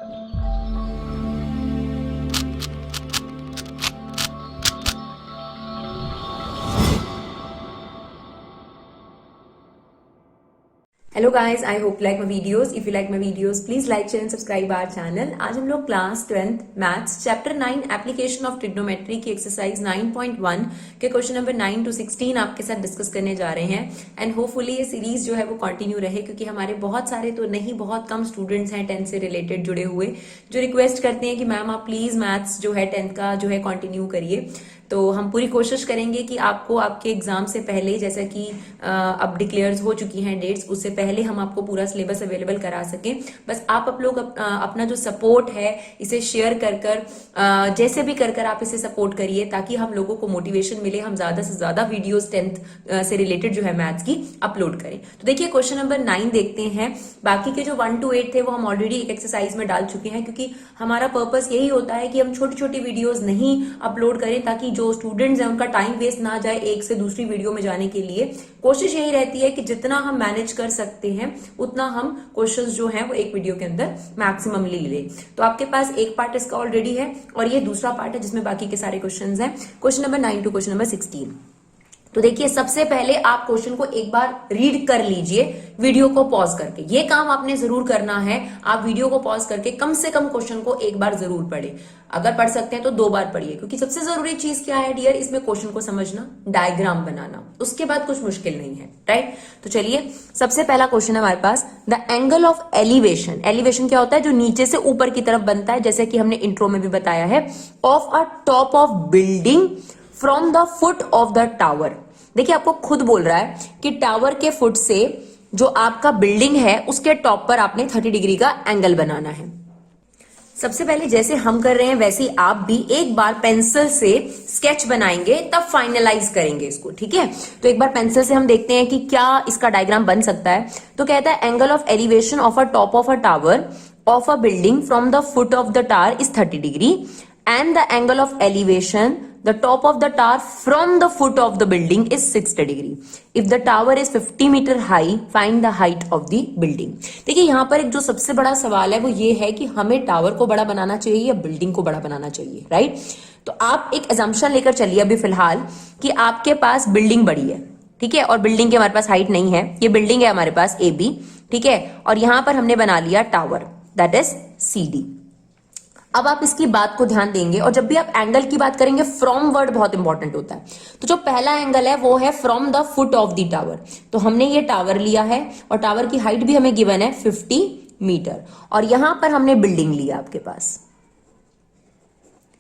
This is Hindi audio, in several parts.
Hello guys, I hope like my videos. If you like my videos please like share and subscribe our channel. आज हम लोग class 12th maths chapter 9 application of trigonometry की एक्सरसाइज 9.1 के क्वेश्चन नंबर 9 to 16 आपके साथ डिस्कस करने जा रहे हैं। एंड होपफुली ये सीरीज जो है वो कंटिन्यू रहे, क्योंकि हमारे बहुत सारे तो नहीं बहुत कम स्टूडेंट्स हैं 10th से रिलेटेड जुड़े हुए, जो रिक्वेस्ट करते हैं कि मैम आप प्लीज मैथ्स जो है 10th का जो है कंटिन्यू करिए। तो हम पूरी कोशिश करेंगे कि आपको आपके एग्जाम से पहले, जैसा कि अब डिक्लेयर्स हो चुकी हैं डेट्स, उससे पहले हम आपको पूरा सिलेबस अवेलेबल करा सकें। बस आप लोग अपना जो सपोर्ट है इसे शेयर कर जैसे भी कर आप इसे सपोर्ट करिए, ताकि हम लोगों को मोटिवेशन मिले, हम ज्यादा से ज्यादा वीडियोस 10th से रिलेटेड जो है मैथ्स की अपलोड करें। तो देखिए क्वेश्चन नंबर 9 देखते हैं। बाकी के जो 1 to 8 थे वो हम ऑलरेडी एक एक्सरसाइज में डाल चुके हैं, क्योंकि हमारा पर्पस यही होता है कि हम छोटी छोटी वीडियोज नहीं अपलोड करें, ताकि जो स्टूडेंट्स हैं उनका टाइम वेस्ट ना जाए एक से दूसरी वीडियो में जाने के लिए। कोशिश यही रहती है कि जितना हम मैनेज कर सकते हैं उतना हम क्वेश्चंस जो हैं वो एक वीडियो के अंदर मैक्सिममली ले। तो आपके पास एक पार्ट इसका ऑलरेडी है और ये दूसरा पार्ट है जिसमें बाकी के सारे क्वेश्चंस हैं, question number 9 to question number 16। तो देखिए सबसे पहले आप क्वेश्चन को एक बार रीड कर लीजिए वीडियो को पॉज करके। ये काम आपने जरूर करना है, आप वीडियो को पॉज करके कम से कम क्वेश्चन को एक बार जरूर पढ़े। अगर पढ़ सकते हैं तो 2 बार पढ़िए, क्योंकि सबसे जरूरी चीज क्या है डियर, इसमें क्वेश्चन को समझना, डायग्राम बनाना, उसके बाद कुछ मुश्किल नहीं है, राइट। तो चलिए सबसे पहला क्वेश्चन है हमारे पास, the angle of elevation. Elevation क्या होता है? जो नीचे से ऊपर की तरफ बनता है, जैसे कि हमने इंट्रो में भी बताया है, of a top of building from the foot of the tower. देखिए आपको खुद बोल रहा है कि टावर के फुट से जो आपका बिल्डिंग है उसके टॉप पर आपने 30 डिग्री का एंगल बनाना है। सबसे पहले जैसे हम कर रहे हैं वैसे ही आप भी एक बार पेंसिल से स्केच बनाएंगे, तब फाइनलाइज करेंगे इसको, ठीक है। तो एक बार पेंसिल से हम देखते हैं कि क्या इसका डायग्राम बन सकता है। तो कहता है angle of elevation of a top of a tower of a building from the foot of the tower is 30 degree and the angle of elevation the top of the tower from the foot of the building is 60 degree. If the tower is 50 meter high, find the height of the building. देखिए यहाँ पर एक जो सबसे बड़ा सवाल है वो ये है कि हमें टावर को बड़ा बनाना चाहिए या बिल्डिंग को बड़ा बनाना चाहिए, राइट। तो आप एक assumption लेकर चलिए अभी फिलहाल कि आपके पास बिल्डिंग बड़ी है, ठीक है, और बिल्डिंग की हमारे पास हाइट नहीं है। ये बिल्डिंग है हमारे पास AB, ठीक है, और यहां पर हमने बना लिया टावर, दैट इज CD। अब आप इसकी बात को ध्यान देंगे, और जब भी आप एंगल की बात करेंगे फ्रॉम वर्ड बहुत इंपॉर्टेंट होता है। तो जो पहला एंगल है वो है from the foot of the tower. तो हमने ये टावर लिया है और टावर की हाइट भी हमें गिवन है 50 मीटर, और यहां पर हमने बिल्डिंग लिया आपके पास,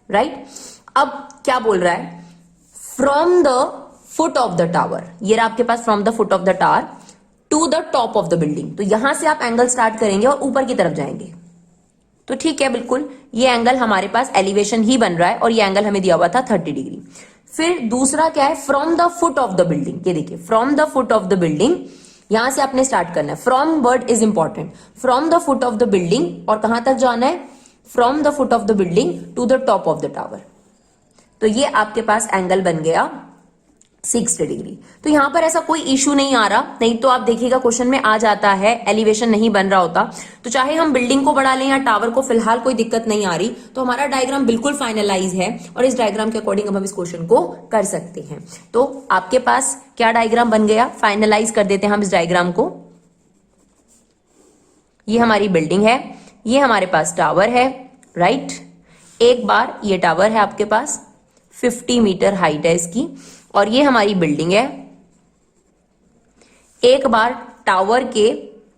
राइट। अब क्या बोल रहा है? From the foot of the tower, ये रहा आपके पास from the foot of the tower to the top of the building. तो यहां से आप एंगल स्टार्ट करेंगे और ऊपर की तरफ जाएंगे। तो ठीक है, बिल्कुल ये एंगल हमारे पास एलिवेशन ही बन रहा है, और ये एंगल हमें दिया हुआ था 30 डिग्री। फिर दूसरा क्या है? From the foot of the building. ये देखिए from the foot of the building, यहां से आपने स्टार्ट करना है। From word is important. From the foot of the building, और कहां तक जाना है? From the foot of the building to the top of the tower. तो ये आपके पास एंगल बन गया 60 डिग्री। तो यहां पर ऐसा कोई इशू नहीं आ रहा, नहीं तो आप देखिएगा क्वेश्चन में आ जाता है एलिवेशन नहीं बन रहा होता। तो चाहे हम बिल्डिंग को बढ़ा लें या टावर को, फिलहाल कोई दिक्कत नहीं आ रही। तो हमारा डायग्राम बिल्कुल फाइनलाइज है, और इस डायग्राम के अकॉर्डिंग हम इस क्वेश्चन को कर सकते हैं। तो आपके पास क्या डायग्राम बन गया? फाइनलाइज कर देते हैं हम इस डायग्राम को। ये हमारी बिल्डिंग है, ये हमारे पास टावर है, राइट। एक बार ये टावर है आपके पास, 50 मीटर हाइट है इसकी, और ये हमारी बिल्डिंग है। एक बार टावर के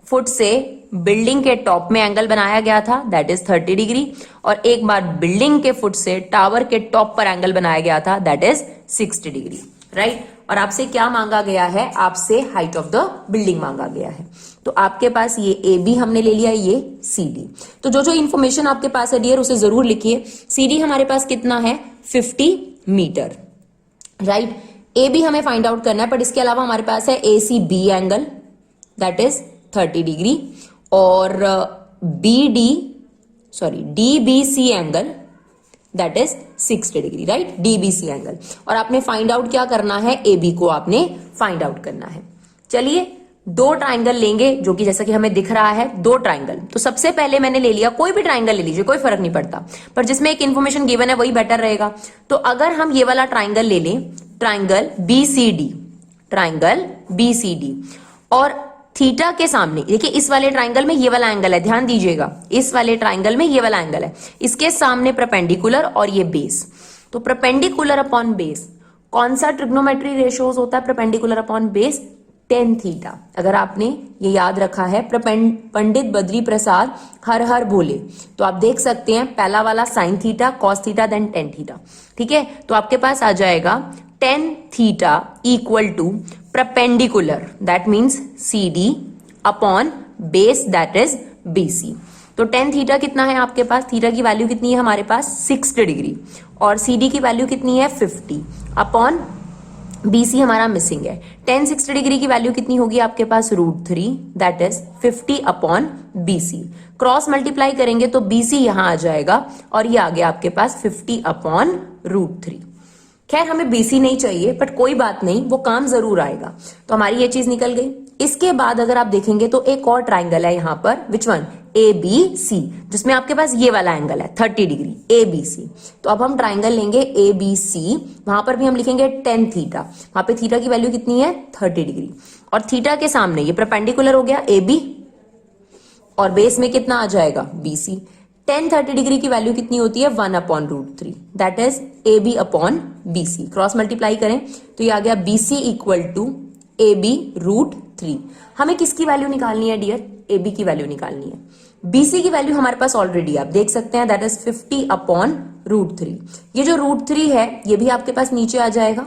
फुट से बिल्डिंग के टॉप में एंगल बनाया गया था, दैट इज 30 डिग्री, और एक बार बिल्डिंग के फुट से टावर के टॉप पर एंगल बनाया गया था, दैट इज 60 डिग्री, राइट। और आपसे क्या मांगा गया है? आपसे हाइट ऑफ द बिल्डिंग मांगा गया है। तो आपके पास ये AB हमने ले लिया, ये CD। तो जो जो इंफॉर्मेशन आपके पास है डियर उसे जरूर लिखिए। CD हमारे पास कितना है? 50 मीटर, राइट। AB हमें फाइंड आउट करना है, बट इसके अलावा हमारे पास है ACB angle, that is 30 degree, और DBC angle, that is 60 degree, right. DBC angle, और आपने फाइंड आउट क्या करना है? AB को आपने फाइंड आउट करना है। चलिए दो ट्राइंगल लेंगे जो कि जैसा कि हमें दिख रहा है दो ट्राइंगल। तो सबसे पहले मैंने ले लिया, कोई भी ट्राइंगल ले लीजिए, कोई फर्क नहीं पड़ता, पर जिसमें एक इंफॉर्मेशन गिवन है वही बेटर रहेगा। तो अगर हम ये वाला ट्राइंगल ले लें, ट्राइंगल BCD, ट्राइंगल BCD, और थीटा के सामने देखिए इस वाले ट्राइंगल में ये वाला एंगल है, ध्यान दीजिएगा, इस वाले ट्राइंगल में ये वाला एंगल है, इसके सामने परपेंडिकुलर और ये बेस। तो परपेंडिकुलर अपॉन बेस, कौन सा ट्रिग्नोमेट्री रेशियोज होता है perpendicular upon base? Tan theta. अगर आपने ये याद रखा है, पंडित बद्री प्रसाद हर हर भोले, तो आप देख सकते हैं पहला वाला sine theta, cos theta, then tan theta. ठीक है, तो आपके पास आ जाएगा tan theta equal to perpendicular, that means CD upon base, that is BC। तो टेन थीटा कितना है आपके पास? थीटा की वैल्यू कितनी है हमारे पास? 60 डिग्री, और CD की वैल्यू कितनी है? 50 अपॉन BC हमारा मिसिंग है। टेन 60 डिग्री की वैल्यू कितनी होगी आपके पास? √3, that is 50 upon BC। Cross multiply करेंगे तो BC यहां आ जाएगा और ये आ गया आपके पास 50 अपॉन √3। खैर हमें BC नहीं चाहिए, बट कोई बात नहीं, वो काम जरूर आएगा। तो हमारी ये चीज निकल गई। इसके बाद अगर आप देखेंगे तो एक और ट्राइंगल है यहां पर, विच वन? ABC, जिसमें आपके पास ये वाला एंगल है 30 डिग्री, ABC। तो अब हम ट्राइंगल लेंगे ABC, वहां पर भी हम लिखेंगे टेन थीटा, वहां पे थीटा की वैल्यू कितनी है? 30 डिग्री, और थीटा के सामने ये परपेंडिकुलर हो गया AB, और बेस में कितना आ जाएगा? BC। टेन 30 डिग्री की वैल्यू कितनी होती है? 1 upon √3, that is AB upon BC। Cross multiply करें तो ये आ गया BC इक्वल टू AB √3। हमें किसकी वैल्यू निकालनी है डियर? AB की वैल्यू निकालनी है। BC की वैल्यू हमारे पास ऑलरेडी आप देख सकते हैं, दैट इज 50 अपॉन √3। ये जो √3 है ये भी आपके पास नीचे आ जाएगा।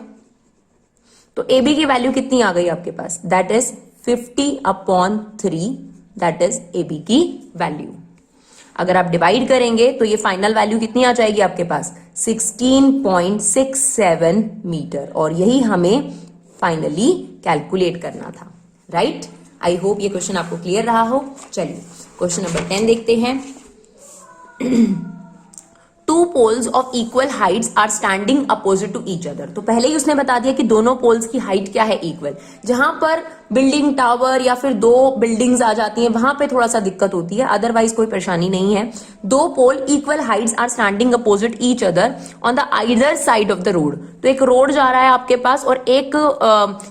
तो AB की वैल्यू कितनी आ गई आपके पास? That is 50 upon 3, that is AB की वैल्यू। अगर आप डिवाइड करेंगे तो ये फाइनल वैल्यू कितनी आ जाएगी आपके पास? 16.67 मीटर, और यही हमें फाइनली कैलकुलेट करना था, राइट? आई होप ये क्वेश्चन आपको क्लियर रहा हो। चलिए क्वेश्चन नंबर 10 देखते हैं। Two poles of equal heights are standing opposite to each other. तो पहले ही उसने बता दिया कि दोनों पोल्स की हाइट क्या है? इक्वल। जहां पर बिल्डिंग टावर या फिर दो बिल्डिंग्स आ जाती हैं वहां पे थोड़ा सा दिक्कत होती है, अदरवाइज कोई परेशानी नहीं है। दो pole equal heights are standing opposite each other on the either side of the road. तो एक रोड जा रहा है आपके पास, और एक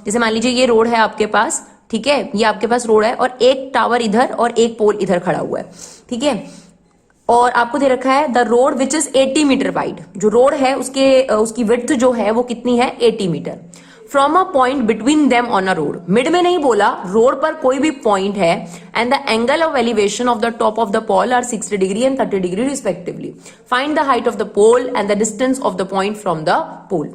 जैसे मान लीजिए ये रोड है आपके पास, ठीक है, ये आपके पास रोड है, और एक टावर इधर और एक पोल इधर खड़ा हुआ है, ठीक है। और आपको दे रखा है the road which is 80 metre wide. जो रोड है उसकी विड्थ जो है वो कितनी है? 80 metre. From a point between them on a road, mid में नहीं बोला, रोड पर कोई भी पॉइंट है, and the angle of elevation of the top of the pole are 60 degree and 30 degree respectively. Find the height of the pole and the distance of the point from the पोल।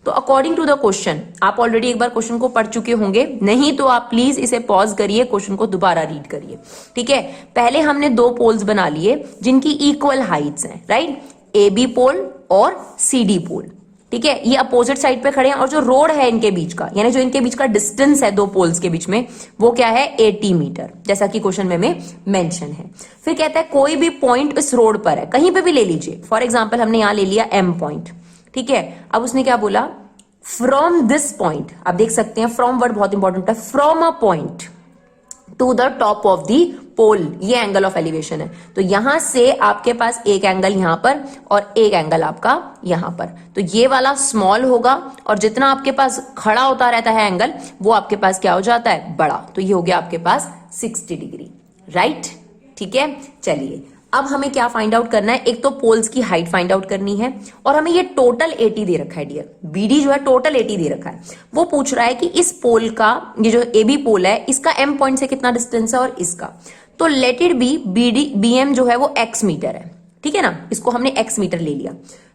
तो अकॉर्डिंग टू द क्वेश्चन, आप ऑलरेडी एक बार क्वेश्चन को पढ़ चुके होंगे, नहीं तो आप प्लीज इसे पॉज करिए, क्वेश्चन को दोबारा रीड करिए, ठीक है। पहले हमने दो पोल्स बना लिए जिनकी इक्वल हाइट्स हैं, राइट? AB पोल और CD पोल, ठीक है, ये अपोजिट साइड पे खड़े हैं, और जो रोड है इनके बीच का, यानी जो इनके बीच का डिस्टेंस है दो पोल्स के बीच में, वो क्या है? 80 मीटर, जैसा कि क्वेश्चन में मेंशन है। फिर कहता है कोई भी पॉइंट इस रोड पर है, कहीं पे भी ले लीजिए, फॉर एग्जाम्पल हमने यहां ले लिया M पॉइंट, ठीक है। अब उसने क्या बोला? फ्रॉम दिस पॉइंट, आप देख सकते हैं फ्रॉम वर्ड बहुत इंपॉर्टेंट है, from a point to the top of the pole, ये एंगल ऑफ एलिवेशन है। तो यहां से आपके पास एक एंगल यहां पर और एक एंगल आपका यहां पर, तो ये वाला स्मॉल होगा, और जितना आपके पास खड़ा होता रहता है एंगल, वो आपके पास क्या हो जाता है? बड़ा। तो ये हो गया आपके पास 60 डिग्री, राइट? ठीक है, चलिए अब हमें क्या फाइंड आउट करना है? एक तो पोल्स की हाइट फाइंड आउट करनी है, और हमें ये टोटल 80 दे रखा है डियर, BD जो है टोटल 80 दे रखा है। वो पूछ रहा है कि इस पोल का, ये जो AB पोल है, इसका M पॉइंट से कितना डिस्टेंस है और इसका। तो लेट इट बी BM जो है वो X मीटर है, ठीक है ना, इसको हमने X मीटर ले लिया।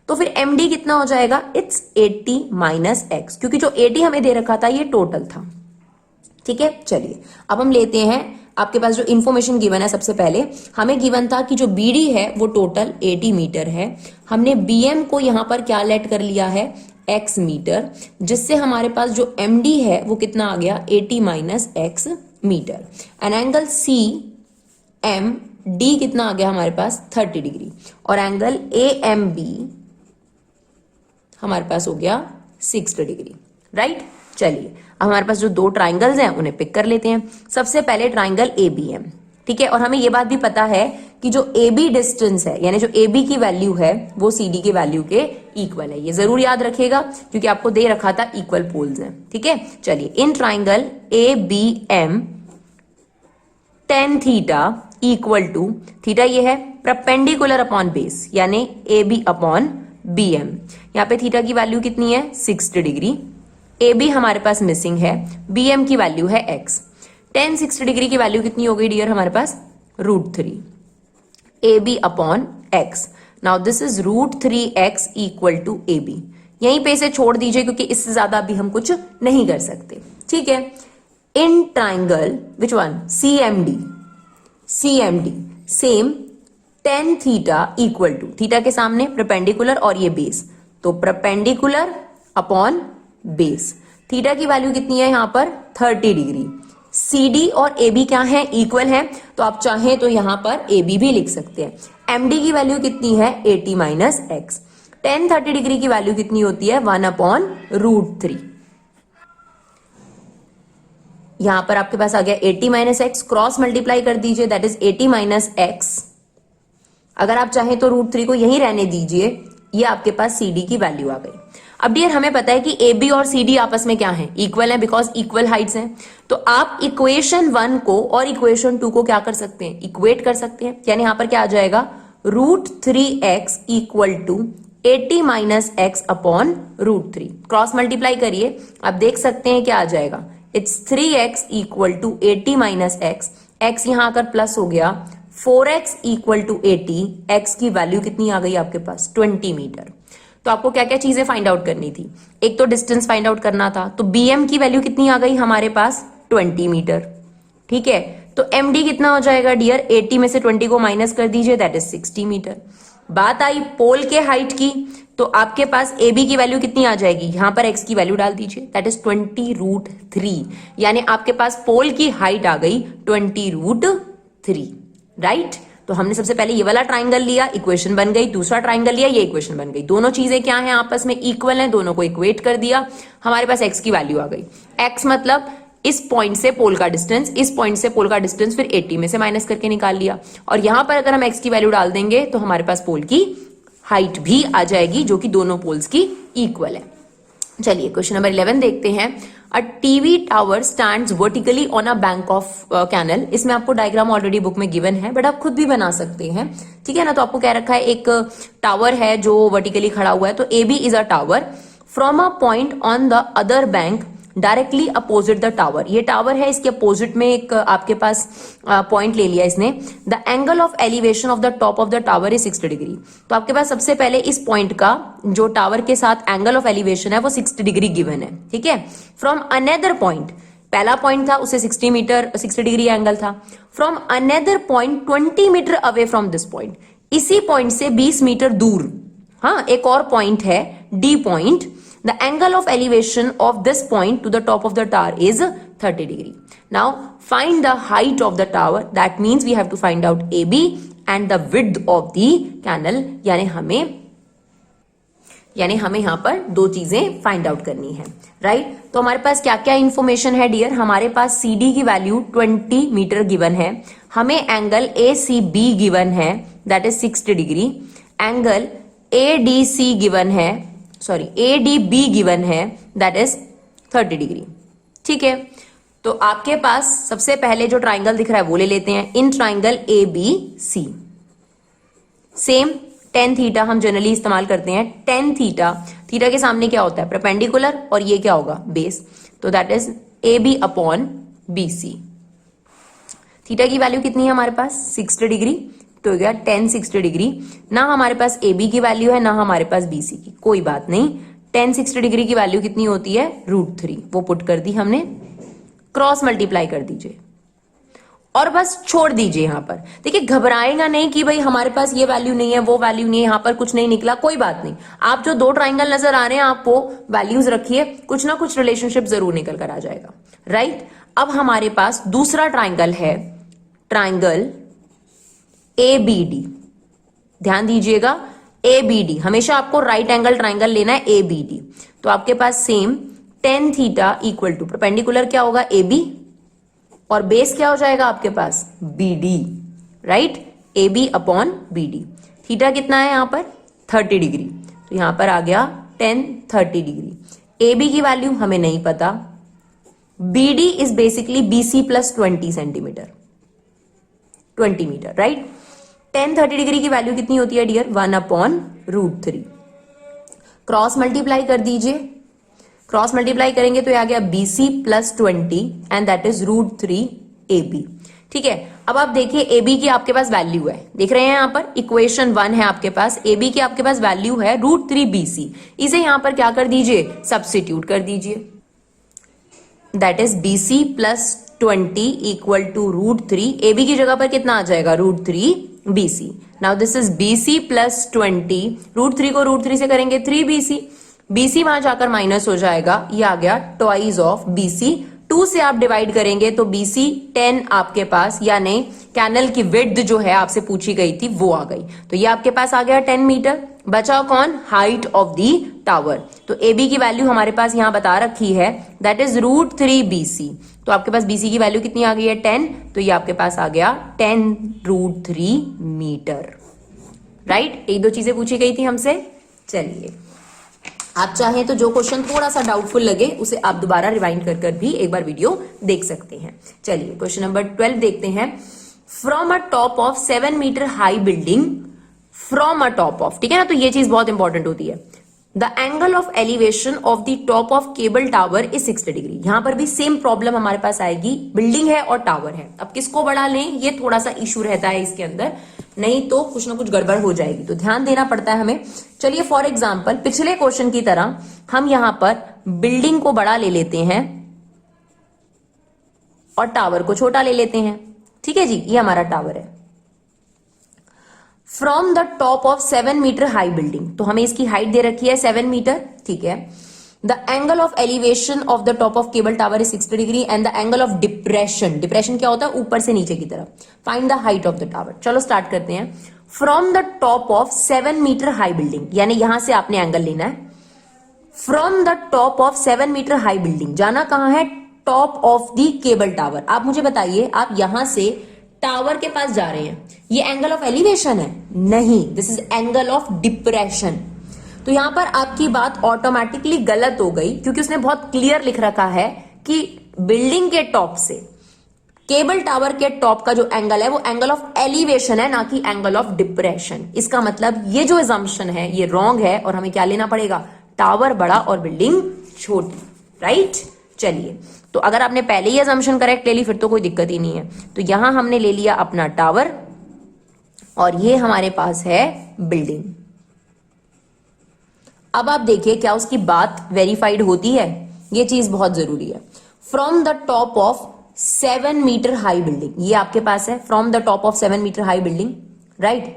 तो फिर MD कितना हो जाएगा? इट्स 80 माइनस X, क्योंकि जो 80 हमें दे रखा था ये टोटल था, ठीक है। चलिए अब हम लेते हैं, आपके पास जो इंफॉर्मेशन गिवन है, सबसे पहले हमें गिवन था कि जो BD है वो टोटल 80 मीटर है। हमने BM को यहां पर क्या लेट कर लिया है? X मीटर, जिससे हमारे पास जो MD है वो कितना आ गया? 80 minus X metre. And angle CMD कितना आ गया हमारे पास? 30 डिग्री, और एंगल AMB हमारे पास हो गया 60 डिग्री, राइट? चलिए अब हमारे पास जो दो ट्राइंगल्स हैं उन्हें पिक कर लेते हैं। सबसे पहले ट्राइंगल ABM, ठीक है, और हमें ये बात भी पता है कि जो AB डिस्टेंस है यानी जो AB की वैल्यू है वो CD की वैल्यू के इक्वल है। ये जरूर याद रखिएगा क्योंकि आपको दे रखा था इक्वल पोल्स हैं, ठीक है। चलिए in triangle ABM tan theta equal to, theta ये है परपेंडिकुलर अपॉन बेस यानी AB अपॉन BM। यहाँ पे थीटा की वैल्यू कितनी है 60 डिग्री, AB हमारे पास मिसिंग है, BM की वैल्यू है x। tan 60 डिग्री की वैल्यू कितनी हो गई डियर हमारे पास √3 AB upon x। Now this is √3x equal to AB। यहीं पे इसे छोड़ दीजिए क्योंकि इससे ज्यादा अभी हम कुछ नहीं कर सकते, ठीक है। In triangle which one CMD same tan theta equal to, theta के सामने परपेंडिकुलर और ये बेस, तो परपेंडिकुलर अपॉन बेस। थीटा की वैल्यू कितनी है यहां पर 30 डिग्री। CD और AB क्या है इक्वल है, तो आप चाहें तो यहां पर AB भी लिख सकते हैं। MD की वैल्यू कितनी है 80 माइनस x। tan 30 डिग्री की वैल्यू कितनी होती है 1 अपॉन √3। यहां पर आपके पास आ गया 80 माइनस एक्स, क्रॉस मल्टीप्लाई कर दीजिए दैट इज 80 माइनस एक्स। अगर आप चाहें तो √3 को यहीं रहने दीजिए, ये आपके पास CD की वैल्यू आ गई। अब डियर हमें पता है कि AB और CD आपस में क्या है इक्वल है बिकॉज इक्वल हाइट्स हैं। तो आप इक्वेशन 1 को और इक्वेशन 2 को क्या कर सकते हैं इक्वेट कर सकते हैं, यानी यहां पर क्या आ जाएगा √3x equal to 80 minus x upon √3। Cross multiply करिए, आप देख सकते हैं क्या आ जाएगा, it's 3x equal to 80 minus x. X यहां आकर प्लस हो गया, 4x इक्वल टू 80। एक्स की वैल्यू कितनी आ गई आपके पास 20 मीटर। तो आपको क्या क्या चीजें फाइंड आउट करनी थी, एक तो डिस्टेंस फाइंड आउट करना था, तो BM की वैल्यू कितनी आ गई हमारे पास 20 मीटर, ठीक है। तो MD कितना हो जाएगा डियर 80 में से 20 को माइनस कर दीजिए दैट इज 60 मीटर। बात आई पोल के हाइट की, तो आपके पास AB की वैल्यू कितनी आ जाएगी, यहां पर x की वैल्यू डाल दीजिए दैट इज 20√3, यानी आपके पास पोल की हाइट आ गई 20√3, राइट। तो हमने सबसे पहले ये वाला ट्राइंगल लिया, इक्वेशन बन गई, दूसरा ट्राइंगल लिया, ये इक्वेशन बन गई। दोनों चीजें क्या हैं आपस में इक्वल हैं, दोनों को इक्वेट कर दिया, हमारे पास x की वैल्यू आ गई। x मतलब इस पॉइंट से पोल का डिस्टेंस, इस पॉइंट से पोल का डिस्टेंस, फिर 80 में से माइनस करके निकाल लिया, और यहां पर अगर हम x की वैल्यू डाल देंगे तो हमारे पास पोल की हाइट भी आ जाएगी जो कि दोनों पोल्स की इक्वल है। चलिए क्वेश्चन नंबर 11 देखते हैं। A TV tower stands vertically on a bank of canal. इसमें आपको डायग्राम ऑलरेडी बुक में गिवन है बट आप खुद भी बना सकते हैं, ठीक है ना। तो आपको कह रखा है एक टावर है जो वर्टिकली खड़ा हुआ है, तो AB is a tower from a point on the other bank directly opposite the tower. ये टावर है, इसके अपोजिट में एक आपके पास पॉइंट ले लिया इसने। The angle of elevation of the top of the tower is 60 degree. तो आपके पास सबसे पहले इस पॉइंट का जो टावर के साथ एंगल ऑफ एलिवेशन है वो 60 डिग्री गिवन है, ठीक है। फ्रॉम अनदर पॉइंट, पहला पॉइंट था उसे 60 डिग्री एंगल था। From another point 20 metre away from this point, इसी पॉइंट से 20 मीटर दूर, हाँ एक और पॉइंट है D point. The angle of elevation of this point to the top of the tower is 30 degree. Now find the height of the tower. That means we have to find out AB and the width of the canal. यानी हमें यहां पर दो चीजें फाइंड आउट करनी है, राइट। तो हमारे पास क्या क्या इंफॉर्मेशन है डियर, हमारे पास CD की वैल्यू 20 मीटर गिवन है, हमें एंगल ACB गिवन है that is 60 degree, angle ADC given है, सॉरी ADB गिवन है दैट इज 30 डिग्री, ठीक है। तो आपके पास सबसे पहले जो ट्राइंगल दिख रहा है वो ले लेते हैं। In triangle ABC same tan theta हम जनरली इस्तेमाल करते हैं। tan थीटा, थीटा के सामने क्या होता है परपेंडिकुलर, और ये क्या होगा बेस, तो that is AB upon BC। Theta की वैल्यू कितनी है हमारे पास 60 डिग्री, तो हो गया tan 60 डिग्री। ना हमारे पास AB की वैल्यू है ना हमारे पास BC की, कोई बात नहीं। tan 60 डिग्री की वैल्यू कितनी होती है √3, वो पुट कर दी हमने, क्रॉस मल्टीप्लाई कर दीजिए और बस छोड़ दीजिए। यहां पर देखिए घबराएगा नहीं कि भाई हमारे पास ये वैल्यू नहीं है वो वैल्यू नहीं है, यहां पर कुछ नहीं निकला, कोई बात नहीं। आप जो दो ट्राइंगल नजर आ रहे हैं आपको वैल्यूज रखिए, कुछ ना कुछ रिलेशनशिप जरूर निकल कर आ जाएगा, राइट। अब हमारे पास दूसरा ट्राइंगल है, ट्राइंगल ABD। ध्यान दीजिएगा ABD, हमेशा आपको राइट एंगल ट्राइंगल लेना है ABD। तो आपके पास same tan theta equal to perpendicular क्या होगा ए बी और बेस क्या हो जाएगा आपके पास B D, right, A B upon B D. Theta कितना है यहाँ पर 30 डिग्री, तो यहां पर आ गया 10-30 डिग्री। ए बी की वैल्यू हमें नहीं पता, B D is basically B C plus 20 centimetre 20 metre, right. 10-30 degree की वैल्यू कितनी होती है डियर 1/√3। क्रॉस मल्टीप्लाई कर दीजिए, क्रॉस मल्टीप्लाई करेंगे तो ये आ गया B C plus 20 and that is √3 A B. ठीक है, अब आप देखिए ए बी की आपके पास वैल्यू है, देख रहे हैं यहां पर इक्वेशन 1 है आपके पास, ए बी की आपके पास वैल्यू है √3 बी सी। इसे यहां पर क्या कर दीजिए सब्स्टिट्यूट कर दीजिए, that is B C plus 20 equal to √3, A B की जगह पर कितना आ जाएगा √3 B C. Now this is B C plus 20, √3 को √3 से करेंगे 3 बी सी, बी सी वहां जाकर माइनस हो जाएगा, ये आ गया ट्वाइस ऑफ बी सी। 2 से आप डिवाइड करेंगे तो बी सी 10 आपके पास, यानी कैनल की विड्थ जो है आपसे पूछी गई थी वो आ गई, तो ये आपके पास आ गया 10 मीटर। बचा कौन, हाइट ऑफ दी टावर, तो ए बी की वैल्यू हमारे पास यहां बता रखी है दैट इज √3 बी सी, तो आपके पास बी सी की वैल्यू कितनी आ गई है 10, तो ये आपके पास आ गया 10√3 मीटर, राइट। एक दो चीजें पूछी गई थी हमसे। चलिए आप चाहें तो जो क्वेश्चन थोड़ा सा डाउटफुल लगे उसे आप दोबारा रिवाइंड कर कर भी एक बार वीडियो देख सकते हैं। चलिए क्वेश्चन नंबर 12 देखते हैं। From a top of 7 metre high building, from a top of, ठीक है ना, तो ये चीज बहुत इंपॉर्टेंट होती है। The angle of elevation of the top of cable tower is 60 degree. यहां पर भी सेम प्रॉब्लम हमारे पास आएगी, बिल्डिंग है और टावर है, अब किसको बढ़ा लें ये थोड़ा सा इशू रहता है इसके अंदर, नहीं तो कुछ ना कुछ गड़बड़ हो जाएगी, तो ध्यान देना पड़ता है हमें। चलिए फॉर एग्जाम्पल पिछले क्वेश्चन की तरह हम यहां पर बिल्डिंग को बड़ा ले लेते हैं और टावर को छोटा ले लेते हैं, ठीक है जी, ये हमारा टावर है। From the top of 7 metre high building, तो हमें इसकी हाइट दे रखी है 7 मीटर, ठीक है। The angle of elevation of the top of cable tower is 60 degree and the angle of depression, depression क्या होता है ऊपर से नीचे की तरफ। Find the height of the tower. चलो स्टार्ट करते हैं। From the top of 7 metre high building, यानी यहां से आपने एंगल लेना है। From the top of 7 metre high building, जाना कहां है, top of the cable tower. आप मुझे बताइए, आप यहां से टावर के पास जा रहे हैं, ये एंगल ऑफ एलिवेशन है? नहीं, this is angle of depression. तो यहां पर आपकी बात ऑटोमेटिकली गलत हो गई, क्योंकि उसने बहुत क्लियर लिख रखा है कि बिल्डिंग के टॉप से केबल टावर के टॉप का जो एंगल है वो एंगल ऑफ एलिवेशन है, ना कि एंगल ऑफ डिप्रेशन। इसका मतलब ये जो एजम्पशन है ये रॉन्ग है और हमें क्या लेना पड़ेगा, टावर बड़ा और बिल्डिंग छोटी, राइट। चलिए, तो अगर आपने पहले ही एजम्पशन करेक्ट ले ली फिर तो कोई दिक्कत ही नहीं है। तो यहां हमने ले लिया अपना टावर और ये हमारे पास है बिल्डिंग। अब आप देखिए क्या उसकी बात वेरीफाइड होती है, ये चीज बहुत जरूरी है। From the top of 7 metre high building, ये आपके पास है from the top of 7 metre high building, right,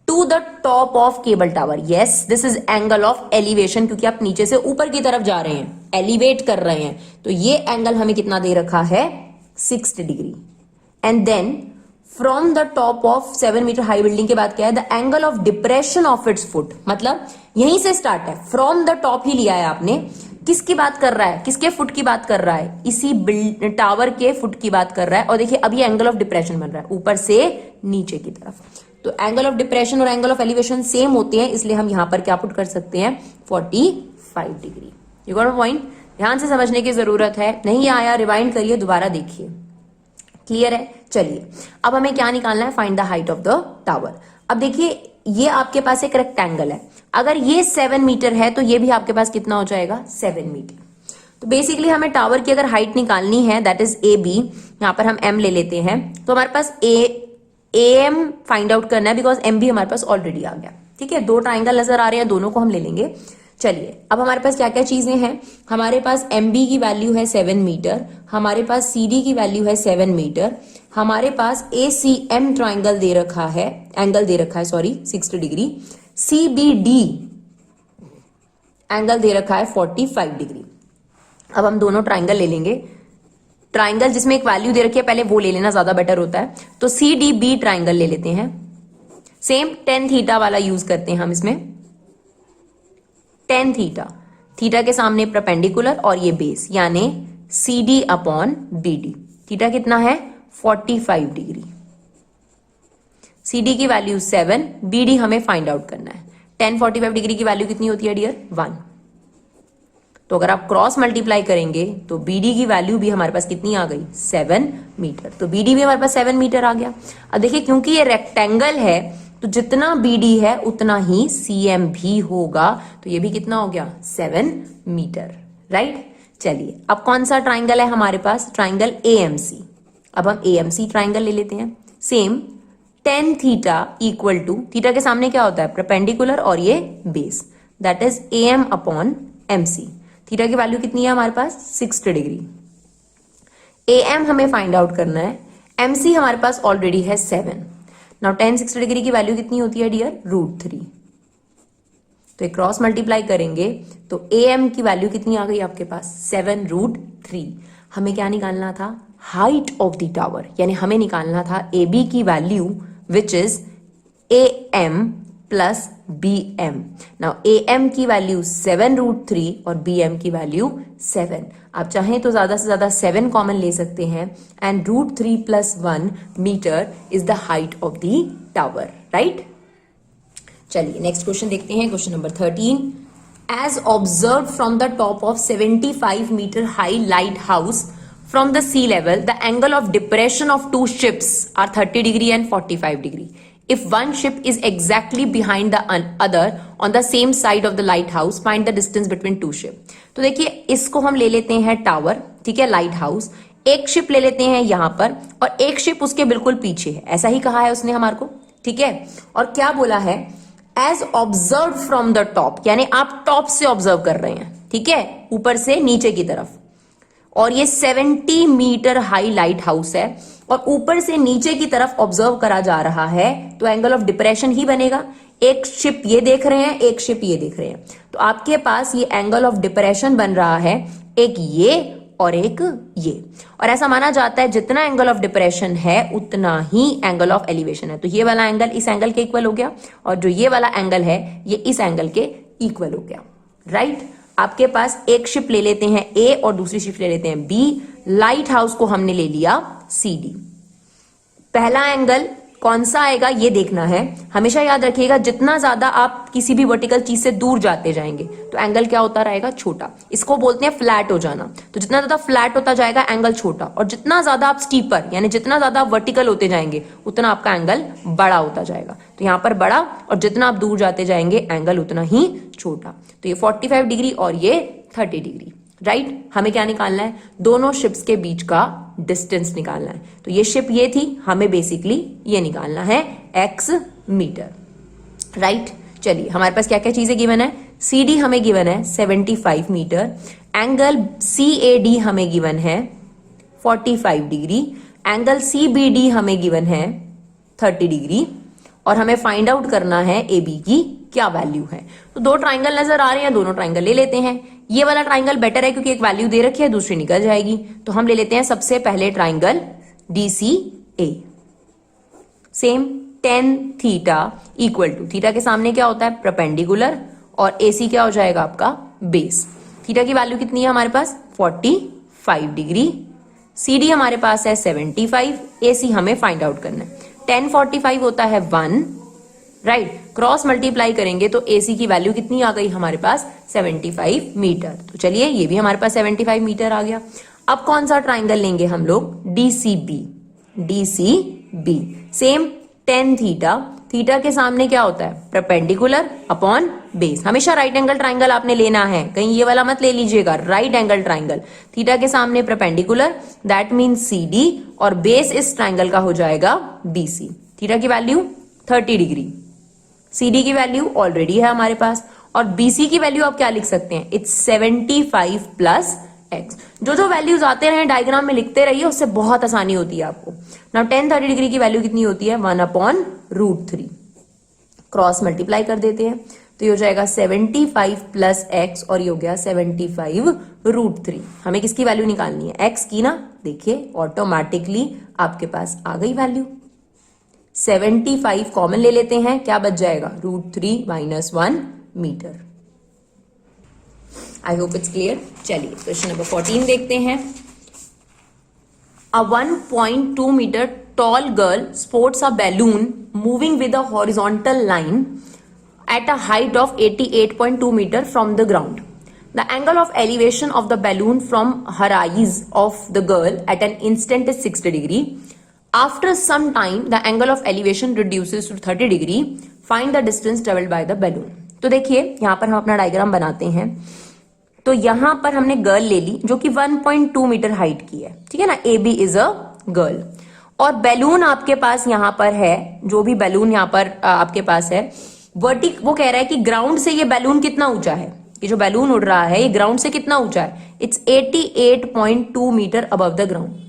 to the top of cable tower, yes this is angle of elevation, क्योंकि आप नीचे से ऊपर की तरफ जा रहे हैं, एलिवेट कर रहे हैं, तो ये एंगल हमें कितना दे रखा है 60 degree. And then from the top of 7 metre high building के बाद क्या है, the angle of depression of its foot, मतलब यहीं से स्टार्ट है, फ्रॉम द टॉप ही लिया है आपने। किसकी बात कर रहा है, किसके फुट की बात कर रहा है, इसी टावर के फुट की बात कर रहा है। और देखिए अभी एंगल ऑफ डिप्रेशन बन रहा है ऊपर से नीचे की तरफ, तो एंगल ऑफ डिप्रेशन और एंगल ऑफ एलिवेशन सेम होते हैं, इसलिए हम यहां पर क्या पुट कर सकते हैं 45 degree. You got my point, ध्यान से समझने की जरूरत है, नहीं आया रिवाइंड करिए, दोबारा देखिए, क्लियर है। चलिए अब हमें क्या निकालना है, find the height of the tower. अब देखिए ये आपके पास एक रेक्टेंगल है, अगर ये 7 मीटर है तो ये भी आपके पास कितना हो जाएगा 7 मीटर। तो बेसिकली हमें टावर की अगर हाइट निकालनी है दैट इज ए बी, यहां पर हम एम ले लेते हैं, तो हमारे पास एम फाइंड आउट करना है बिकॉज एम भी हमारे पास ऑलरेडी आ गया, ठीक है। दो ट्राइंगल नजर आ रहे हैं, दोनों को हम ले लेंगे। चलिए अब हमारे पास क्या क्या चीजें हैं, हमारे पास एम बी की वैल्यू है 7 मीटर, हमारे पास सी डी की वैल्यू है 7 मीटर, हमारे पास ए सी एम ट्राइंगल दे रखा है, एंगल दे रखा है sorry 60 degree, C B D angle दे रखा है 45 डिग्री। अब हम दोनों ट्राइंगल ले लेंगे, ट्राइंगल जिसमें एक वैल्यू दे रखी है पहले वो ले लेना ज्यादा बेटर होता है, तो सी डी बी ट्राइंगल ले लेते हैं, सेम 10 थीटा वाला यूज करते हैं हम इसमें, 10 थीटा, थीटा के सामने परपेंडिकुलर और ये बेस यानी CD अपॉन BD। थीटा कितना है 45 डिग्री, CD की वैल्यू 7, BD हमें फाइंड आउट करना है। 10 45 डिग्री की वैल्यू कितनी होती है डियर 1। तो अगर आप क्रॉस मल्टीप्लाई करेंगे तो BD की वैल्यू भी हमारे पास कितनी आ गई 7 मीटर। तो BD भी हमारे पास 7 मीटर आ गया। अब देखिए क्योंकि ये रेक्टेंगल है तो जितना BD है उतना ही CM भी होगा, तो ये भी कितना हो गया 7 मीटर, राइट। चलिए अब कौन सा ट्राइंगल है हमारे पास, ट्राइंगल AMC। अब हम AMC ट्राइंगल ले लेते हैं। Same tan theta equal to, theta के सामने क्या होता है परपेंडिकुलर और ये base, that is AM upon MC। Theta की वैल्यू कितनी है हमारे पास 60 डिग्री। AM हमें फाइंड आउट करना है, MC हमारे पास ऑलरेडी है 7। नाउ tan 60 डिग्री की वैल्यू कितनी होती है डियर √3। तो एक क्रॉस मल्टीप्लाई करेंगे तो AM की वैल्यू कितनी आ गई आपके पास 7√3। हमें क्या निकालना था हाइट ऑफ द टावर, यानी हमें निकालना था AB की value which is AM plus BM। Now AM की वैल्यू 7√3 और BM की वैल्यू 7। आप चाहें तो ज्यादा से ज्यादा 7 कॉमन ले सकते हैं and √3 + 1 metre is the height of the tower, right. चलिए नेक्स्ट क्वेश्चन देखते हैं, question number 13। As observe from the top of 75 metre high lighthouse from the sea level, the angle of depression of two ships are 30 degree and 45 degree. If one ship is exactly behind the other on the same side of the lighthouse, find the distance between two ships. तो देखिए इसको हम ले लेते हैं टावर, ठीक है, लाइट हाउस। एक शिप ले लेते हैं यहां पर और एक शिप उसके बिल्कुल पीछे है, ऐसा ही कहा है उसने हमारे को, ठीक है। और क्या बोला है as observe from the top, यानी आप टॉप से ऑब्जर्व कर रहे हैं, ठीक है, ऊपर से नीचे की तरफ। और ये 70 मीटर हाई लाइट हाउस है और ऊपर से नीचे की तरफ ऑब्जर्व करा जा रहा है, तो एंगल ऑफ डिप्रेशन ही बनेगा। एक शिप ये देख रहे हैं, एक शिप ये देख रहे हैं, तो आपके पास ये एंगल ऑफ डिप्रेशन बन रहा है, एक ये और एक ये। और ऐसा माना जाता है जितना एंगल ऑफ डिप्रेशन है उतना ही एंगल ऑफ एलिवेशन है। तो ये वाला एंगल इस एंगल के इक्वल हो गया और जो ये वाला एंगल है ये इस एंगल के इक्वल हो गया, राइट। आपके पास एक शिप ले लेते हैं A और दूसरी शिप ले लेते हैं B। लाइट हाउस को हमने ले लिया CD। पहला एंगल कौन सा आएगा ये देखना है। हमेशा याद रखिएगा जितना ज्यादा आप किसी भी वर्टिकल चीज से दूर जाते जाएंगे तो एंगल क्या होता रहेगा छोटा। इसको बोलते हैं फ्लैट हो जाना। तो जितना ज्यादा फ्लैट होता जाएगा एंगल छोटा, और जितना ज्यादा आप स्टीपर यानी जितना ज्यादा वर्टिकल होते जाएंगे उतना आपका एंगल बड़ा होता जाएगा। तो यहाँ पर बड़ा, और जितना आप दूर जाते जाएंगे एंगल उतना ही छोटा। तो ये 45 डिग्री और ये 30 डिग्री, राइट। हमें क्या निकालना है, दोनों शिप्स के बीच का डिस्टेंस निकालना है। तो ये शिप ये थी, हमें बेसिकली ये निकालना है x मीटर, राइट। चलिए हमारे पास क्या क्या चीजें गिवन है। CD हमें गिवन है 75 मीटर, एंगल CAD हमें गिवन है 45 डिग्री, एंगल CBD हमें गिवन है 30 डिग्री, और हमें फाइंड आउट करना है AB की क्या वैल्यू है। तो दो ट्राइंगल नजर आ रहे हैं, दोनों ट्राइंगल ले लेते हैं। ये वाला ट्राइंगल बेटर है क्योंकि एक वैल्यू दे रखी है, दूसरी निकल जाएगी। तो हम ले लेते हैं सबसे पहले triangle DCA। Same tan theta equal to, theta के सामने क्या होता है परपेंडिकुलर और AC क्या हो जाएगा आपका बेस। थीटा की वैल्यू कितनी है हमारे पास 45 डिग्री, CD हमारे पास है 75, AC हमें फाइंड आउट करना है। 10 45 होता है 1, राइट। क्रॉस मल्टीप्लाई करेंगे तो AC की वैल्यू कितनी आ गई हमारे पास 75 मीटर। तो चलिए ये भी हमारे पास 75 मीटर आ गया। अब कौन सा ट्राइंगल लेंगे हम लोग, DCB। Same tan theta, theta के सामने क्या होता है परपेंडिकुलर अपॉन बेस। हमेशा राइट एंगल ट्राइंगल आपने लेना है, कहीं ये वाला मत ले लीजिएगा, राइट एंगल ट्राइंगल। थीटा के सामने परपेंडिकुलर दैट मीन्स CD, और बेस इस ट्राइंगल का हो जाएगा BC। थीटा की वैल्यू 30 डिग्री, CD की वैल्यू ऑलरेडी है हमारे पास, और BC की वैल्यू आप क्या लिख सकते हैं, इट्स 75 + x। जो जो वैल्यूज आते रहे डायग्राम में लिखते रहिए, उससे बहुत आसानी होती है आपको। नाउ tan 30 डिग्री की वैल्यू कितनी होती है 1/√3। क्रॉस मल्टीप्लाई कर देते हैं तो ये हो जाएगा 75 + x और ये हो गया 75√3। हमें किसकी वैल्यू निकालनी है, x की ना। देखिए ऑटोमेटिकली आपके पास आ गई वैल्यू। 75 कॉमन ले लेते हैं, क्या बच जाएगा √3 - 1 metre. I hope it's clear. चलिए क्वेश्चन नंबर 14 देखते हैं। A 1.2 meter tall girl sports a balloon moving with a horizontal line at a height of 88.2 meter from the ground. The angle of elevation of the balloon from her eyes of the girl at an instant is 60 degree. After some time, the angle of elevation reduces to 30 degree. Find the distance traveled by the balloon. तो देखिए यहाँ पर हम अपना डायग्राम बनाते हैं। तो यहां पर हमने गर्ल ले ली जो कि 1.2 मीटर हाइट की है, ठीक है ना। A B is a girl और बैलून आपके पास यहां पर है, जो भी बैलून यहां पर आपके पास है वर्टिक, वो कह रहा है कि ग्राउंड से ये बैलून कितना ऊंचा है। ये जो बैलून उड़ रहा है ये ग्राउंड से कितना ऊंचा है, it's 88.2 metre above the ground.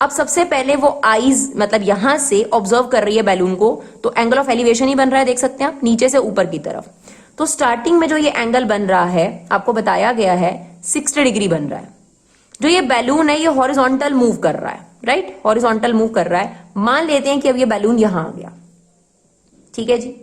अब सबसे पहले वो आईज मतलब यहां से ऑब्जर्व कर रही है बैलून को, तो एंगल ऑफ एलिवेशन ही बन रहा है, देख सकते हैं आप, नीचे से ऊपर की तरफ। तो स्टार्टिंग में जो ये एंगल बन रहा है आपको बताया गया है 60 डिग्री बन रहा है। जो ये बैलून है ये हॉरिजॉन्टल मूव कर रहा है, राइट, हॉरिजॉन्टल मूव कर रहा है। मान लेते हैं कि अब ये बैलून यहां आ गया, ठीक है जी।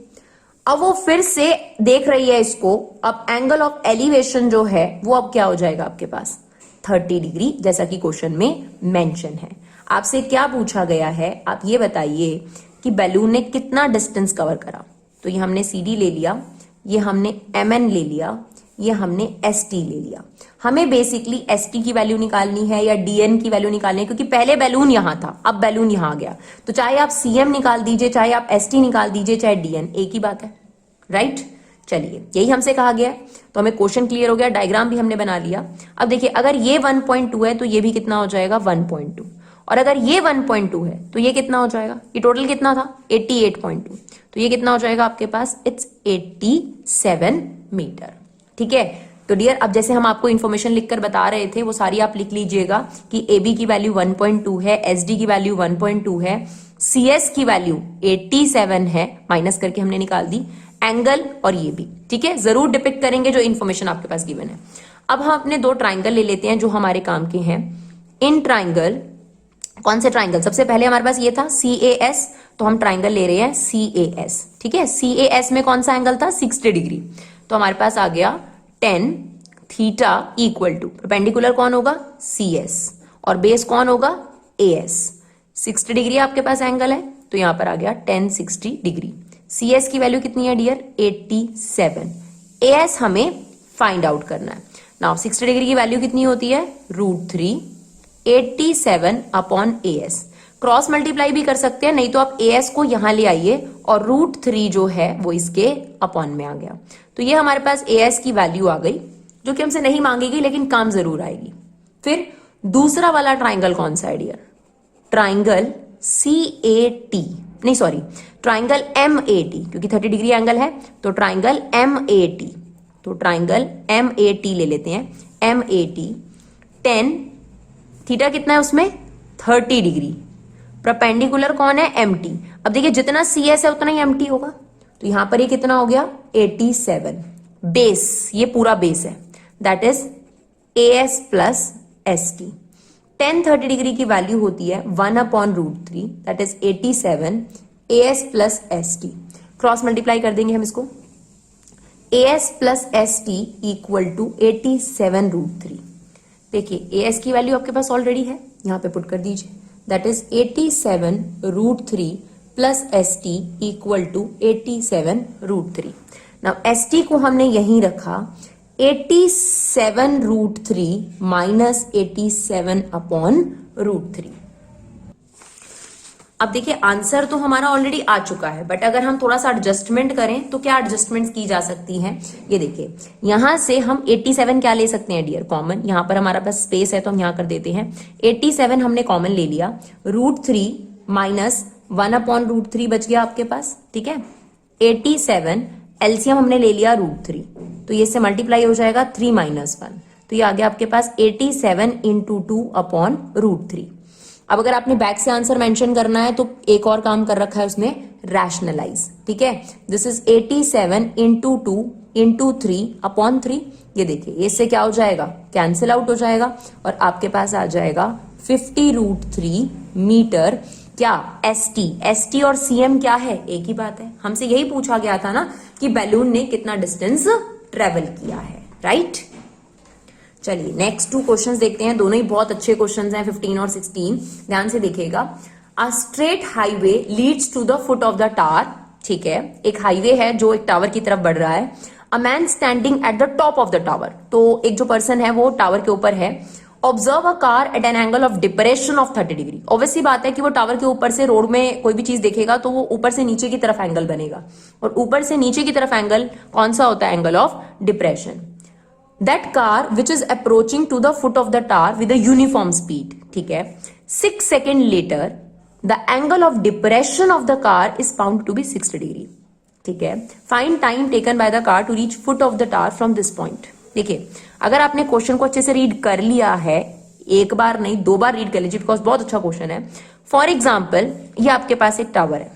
अब वो फिर से देख रही है इसको, अब एंगल ऑफ एलिवेशन जो है वो अब क्या हो जाएगा आपके पास 30 डिग्री, जैसा कि क्वेश्चन में मेंशन है। आपसे क्या पूछा गया है, आप ये बताइए कि बैलून ने कितना डिस्टेंस कवर करा। तो ये हमने CD ले लिया, ये हमने MN ले लिया, ये हमने ST ले लिया। हमें बेसिकली ST की वैल्यू निकालनी है या DN की वैल्यू निकालनी है, क्योंकि पहले बैलून यहां था, अब बैलून यहां आ गया। तो चाहे आप CM निकाल दीजिए, चाहे आप ST निकाल दीजिए, चाहे DN, एक ही बात है, राइट। चलिए यही हमसे कहा गया है, तो हमें क्वेश्चन क्लियर हो गया, डायग्राम भी हमने बना लिया। अब देखिए अगर ये 1.2 है तो ये भी कितना हो जाएगा 1.2, और अगर ये 1.2 है तो ये कितना हो जाएगा, ये टोटल कितना था 88.2, तो ये कितना हो जाएगा आपके पास, इट्स 87 मीटर, ठीक है। तो डियर अब जैसे हम आपको इन्फॉर्मेशन लिखकर बता रहे थे वो सारी आप लिख लीजिएगा कि AB की वैल्यू 1.2 है, SD की वैल्यू 1.2 है, CS की वैल्यू 87 है, माइनस करके हमने निकाल दी, एंगल और ये भी, ठीक है। जरूर डिपिक्ट करेंगे जो इन्फॉर्मेशन आपके पास गिवन है। अब हम अपने दो ट्राइंगल ले लेते हैं जो हमारे काम के हैं। इन ट्राइंगल, कौन से ट्राइंगल, सबसे पहले हमारे पास ये था CAS, तो हम ट्राइंगल ले रहे हैं CAS, ठीक है। CAS में कौन सा एंगल था 60 डिग्री, तो हमारे पास आ गया tan theta equal to perpendicular कौन होगा CS और बेस कौन होगा AS। 60 डिग्री आपके पास एंगल है, तो यहां पर आ गया tan 60 डिग्री। CS की वैल्यू कितनी है डियर 87, AS हमें फाइंड आउट करना है। नाउ 60 डिग्री की वैल्यू कितनी होती है √3, 87 अपॉन AS। क्रॉस मल्टीप्लाई भी कर सकते हैं, नहीं तो आप AS को यहां ले आइए और √3 जो है वो इसके अपॉन में आ गया। तो ये हमारे पास AS की वैल्यू आ गई, जो कि हमसे नहीं मांगेगी लेकिन काम जरूर आएगी। फिर दूसरा वाला ट्राइंगल कौन सा है डियर, ट्राइंगल CAT, नहीं सॉरी ट्राइंगल MAT, क्योंकि 30 डिग्री एंगल है, तो ट्राइंगल MAT, तो ट्राइंगल MAT ले लेते हैं। MAT tan थीटा कितना है उसमें 30 डिग्री, परपेंडिकुलर कौन है MT। अब देखिए जितना CS है उतना ही MT होगा, तो यहां पर ये कितना हो गया 87, बेस, ये पूरा बेस है, that is AS plus ST। tan 30 degree की वैल्यू होती है 1 upon √3, that is 87 AS plus ST। Cross multiply कर देंगे हम इसको, AS plus ST equal to 87 √3। देखिए AS की वैल्यू आपके पास ऑलरेडी है, यहां पे पुट कर दीजिए, that is 87 √3 plus ST equal to 87 √3। Now ST को हमने यहीं रखा, 87 √3 माइनस 87 अपॉन √3। अब देखिए आंसर तो हमारा ऑलरेडी आ चुका है, बट अगर हम थोड़ा सा एडजस्टमेंट करें तो क्या एडजस्टमेंट्स की जा सकती हैं, ये देखिए यहां से हम 87 क्या ले सकते हैं डियर कॉमन, यहां पर हमारा पास स्पेस है तो हम यहां कर देते हैं 87 हमने कॉमन ले लिया, √3 माइनस 1 अपॉन √3 बच गया आपके पास, ठीक है। 87 एलसीएम हमने ले लिया √3, तो ये से मल्टीप्लाई हो जाएगा 3 माइनस 1, तो ये आ गया आपके पास 87 इंटू 2 अपॉन √3। अब अगर आपने बैक से आंसर मेंशन करना है तो एक और काम कर रखा है उसने, रैशनलाइज, ठीक है। This is 87 into 2 into 3 upon 3। ये देखिए इससे क्या हो जाएगा, कैंसिल आउट हो जाएगा और आपके पास आ जाएगा 50 √3 मीटर। क्या ST और CM क्या है, एक ही बात है। हमसे यही पूछा गया था ना कि बैलून ने कितना डिस्टेंस ट्रेवल किया है, राइट। चलिए नेक्स्ट 2 क्वेश्चंस देखते हैं, दोनों ही बहुत अच्छे क्वेश्चंस हैं, 15 और 16। ध्यान से देखिएगा। A straight highway leads to the foot of the tower, ठीक है, एक हाईवे है जो एक टावर की तरफ बढ़ रहा है। A man standing at the top of the tower, तो एक जो पर्सन है वो टावर के ऊपर है। Observe a car eight an angle of depression of 30 degree. Obviously बात है कि वो टावर के ऊपर से रोड में कोई भी चीज देखेगा तो वो ऊपर से नीचे की तरफ एंगल बनेगा, और ऊपर से नीचे की तरफ एंगल कौन सा होता है? Angle of depression. That car which is approaching to the foot of the tower with a uniform speed, ठीक है, 6 second later the angle of depression of the car is found to be 60 degree, ठीक है। Find time taken by the car to reach foot of the tower from this point. देखिए, अगर आपने क्वेश्चन को अच्छे से रीड कर लिया है, एक बार नहीं 2 बार रीड कर लीजिए, बिकॉज बहुत अच्छा क्वेश्चन है। फॉर एग्जाम्पल, ये आपके पास एक टावर है,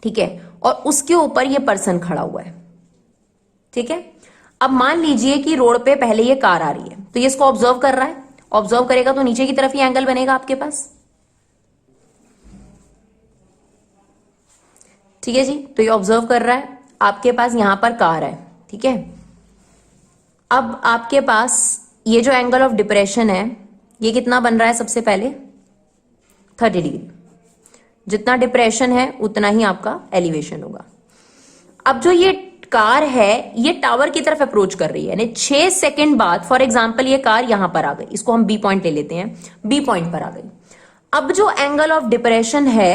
ठीक है, और उसके ऊपर ये पर्सन खड़ा हुआ है, ठीक है। अब मान लीजिए कि रोड पे पहले ये कार आ रही है, तो ये इसको ऑब्जर्व कर रहा है। ऑब्जर्व करेगा तो नीचे की तरफ ही एंगल बनेगा आपके पास, ठीक है जी। तो ये ऑब्जर्व कर रहा है, आपके पास यहां पर कार है, ठीक है। अब आपके पास ये जो एंगल ऑफ डिप्रेशन है ये कितना बन रहा है? सबसे पहले 30 डिग्री। जितना डिप्रेशन है उतना ही आपका एलिवेशन होगा। अब जो ये कार है ये टावर की तरफ अप्रोच कर रही है, यानी 6 सेकेंड बाद, फॉर एग्जांपल ये कार यहां पर आ गई, इसको हम बी पॉइंट ले लेते हैं, बी पॉइंट पर आ गई। अब जो एंगल ऑफ डिप्रेशन है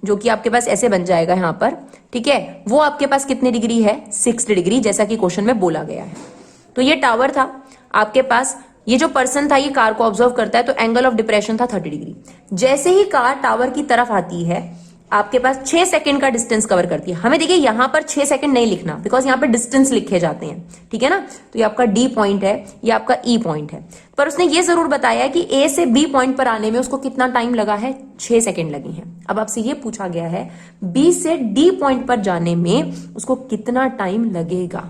जो कि आपके पास ऐसे बन जाएगा यहां पर, ठीक है, वो आपके पास कितने डिग्री है? 60 डिग्री, जैसा कि क्वेश्चन में बोला गया है। तो ये टावर था आपके पास, ये जो पर्सन था ये कार को ऑब्जर्व करता है, तो एंगल ऑफ डिप्रेशन था 30 डिग्री। जैसे ही कार टावर की तरफ आती है आपके पास 6 सेकंड का डिस्टेंस कवर करती है। हमें देखिए यहां पर 6 सेकंड नहीं लिखना, बिकॉज यहां पर डिस्टेंस लिखे जाते हैं, ठीक है ना। तो ये आपका डी पॉइंट है, ये आपका ई पॉइंट है। पर उसने ये जरूर बताया कि ए से बी पॉइंट पर आने में उसको कितना टाइम लगा है? 6 सेकंड लगी हैं। अब आपसे ये पूछा गया है बी से डी पॉइंट पर जाने में उसको कितना टाइम लगेगा।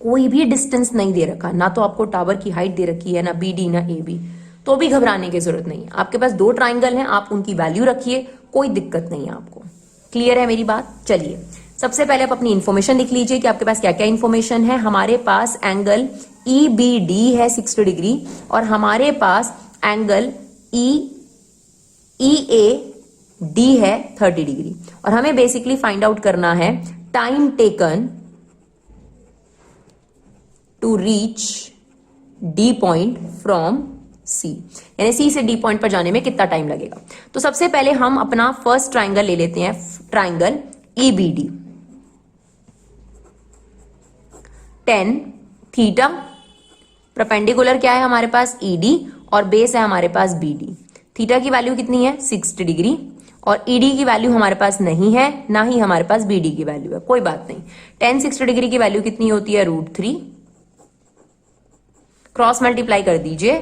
कोई भी डिस्टेंस नहीं दे रखा, ना तो आपको टावर की हाइट दे रखी है, ना बी डी ना ए बी, तो भी घबराने की जरूरत नहीं है। आपके पास 2 ट्राइंगल हैं, आप उनकी वैल्यू रखिए, कोई दिक्कत नहीं है आपको। क्लियर है मेरी बात? चलिए सबसे पहले आप अपनी इंफॉर्मेशन लिख लीजिए कि आपके पास क्या क्या इंफॉर्मेशन है। हमारे पास एंगल ई बी डी है 60 डिग्री, और हमारे पास एंगल ई ए डी है 30 डिग्री। और हमें बेसिकली फाइंड आउट करना है time taken to reach D point from C, यानी सी से डी पॉइंट पर जाने में कितना टाइम लगेगा। तो सबसे पहले हम अपना फर्स्ट ट्राइंगल ले लेते हैं, ट्राइंगल ईबीडी। 10 थीटा, परपेंडिकुलर क्या है हमारे पास? ईडी, और बेस है हमारे पास बीडी। थीटा की वैल्यू कितनी है? 60 डिग्री, और ईडी की वैल्यू हमारे पास नहीं है, ना ही हमारे पास बीडी की वैल्यू है, कोई बात नहीं। 10 60 डिग्री की वैल्यू कितनी होती है? √3। क्रॉस मल्टीप्लाई कर दीजिए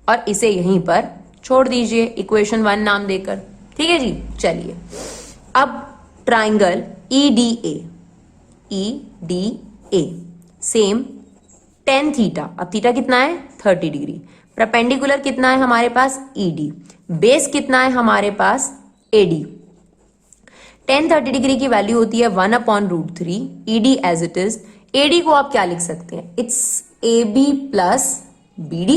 और इसे यहीं पर छोड़ दीजिए, इक्वेशन 1 नाम देकर, ठीक है जी। चलिए अब ट्राइंगल EDA सेम 10 थीटा। अब थीटा कितना है? 30 डिग्री। परपेंडिकुलर कितना है हमारे पास? ED। बेस कितना है हमारे पास? AD। 10 30 डिग्री की वैल्यू होती है 1/√3। ED as it is. AD को आप क्या लिख सकते हैं? It's AB plus BD।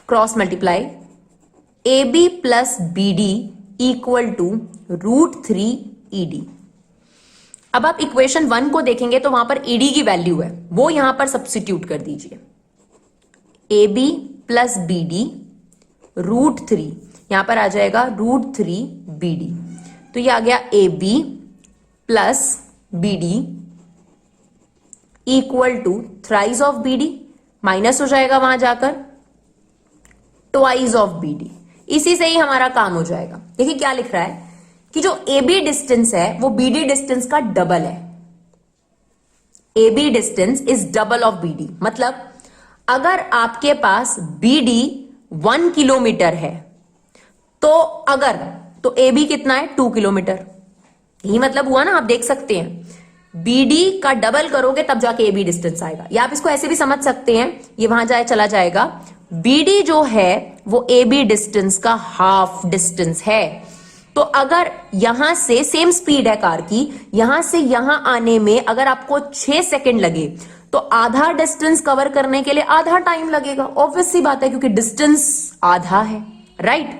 Cross multiply AB plus BD equal to √3 ED। अब आप इक्वेशन 1 को देखेंगे तो वहां पर ED की वैल्यू है, वो यहां पर सब्स्टिट्यूट कर दीजिए। AB प्लस BD √3, यहां पर आ जाएगा √3 BD। तो ये आ गया AB plus BD equal to thrice of BD, minus हो जाएगा वहां जाकर ट्वाइस ऑफ BD। इसी से ही हमारा काम हो जाएगा। देखिए क्या लिख रहा है कि जो AB डिस्टेंस है वो BD डिस्टेंस का डबल है। AB distance is double of BD। मतलब अगर आपके पास BD 1 किलोमीटर है तो AB कितना है? 2 किलोमीटर। यही मतलब हुआ ना, आप देख सकते हैं BD का डबल करोगे तब जाके AB डिस्टेंस आएगा। या आप इसको ऐसे भी समझ सकते हैं, ये वहां चला जाएगा, BD जो है वो AB डिस्टेंस का हाफ डिस्टेंस है। तो अगर यहां से सेम स्पीड है कार की, यहां से यहां आने में अगर आपको 6 सेकंड लगे तो आधा डिस्टेंस कवर करने के लिए आधा टाइम लगेगा, ऑब्वियस सी बात है, क्योंकि डिस्टेंस आधा है, राइट?